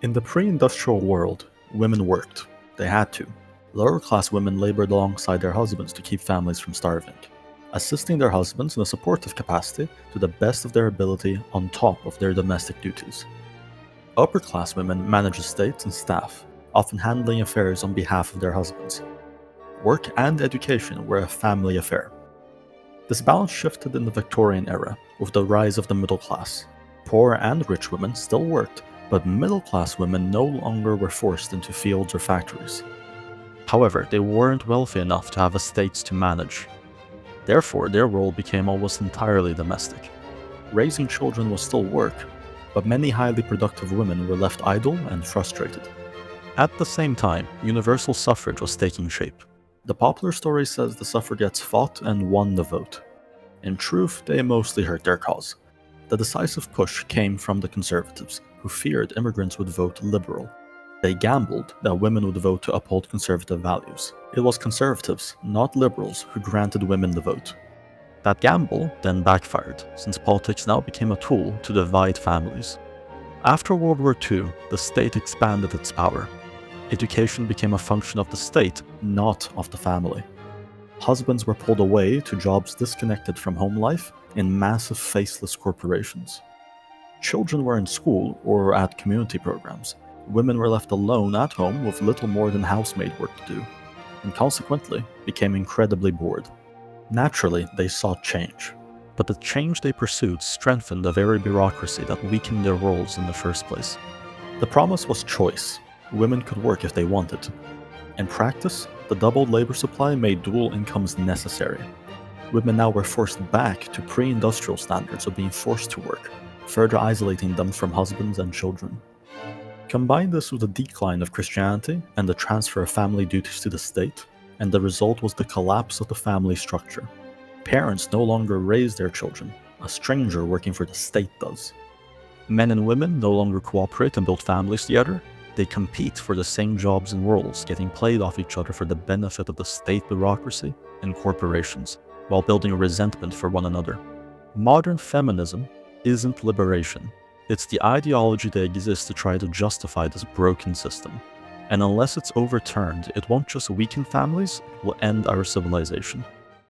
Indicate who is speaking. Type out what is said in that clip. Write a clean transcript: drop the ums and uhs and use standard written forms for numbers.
Speaker 1: In the pre-industrial world, women worked. They had to. Lower-class women labored alongside their husbands to keep families from starving, assisting their husbands in a supportive capacity to the best of their ability on top of their domestic duties. Upper-class women managed estates and staff, often handling affairs on behalf of their husbands. Work and education were a family affair. This balance shifted in the Victorian era with the rise of the middle class. Poor and rich women still worked, but middle-class women no longer were forced into fields or factories. However, they weren't wealthy enough to have estates to manage. Therefore, their role became almost entirely domestic. Raising children was still work, but many highly productive women were left idle and frustrated. At the same time, universal suffrage was taking shape. The popular story says the suffragettes fought and won the vote. In truth, they mostly hurt their cause. The decisive push came from the conservatives, who feared immigrants would vote liberal. They gambled that women would vote to uphold conservative values. It was conservatives, not liberals, who granted women the vote. That gamble then backfired, since politics now became a tool to divide families. After World War II, the state expanded its power. Education became a function of the state, not of the family. Husbands were pulled away to jobs disconnected from home life in massive faceless corporations. Children were in school or at community programs. Women were left alone at home with little more than housemaid work to do, and consequently became incredibly bored. Naturally, they sought change. But the change they pursued strengthened the very bureaucracy that weakened their roles in the first place. The promise was choice. Women could work if they wanted. In practice, the doubled labor supply made dual incomes necessary. Women now were forced back to pre-industrial standards of being forced to work, further isolating them from husbands and children. Combine this with the decline of Christianity and the transfer of family duties to the state, and the result was the collapse of the family structure. Parents no longer raise their children, a stranger working for the state does. Men and women no longer cooperate and build families together. They compete for the same jobs and roles, getting played off each other for the benefit of the state bureaucracy and corporations, while building a resentment for one another. Modern feminism isn't liberation. It's the ideology that exists to try to justify this broken system. And unless it's overturned, it won't just weaken families, it will end our civilization.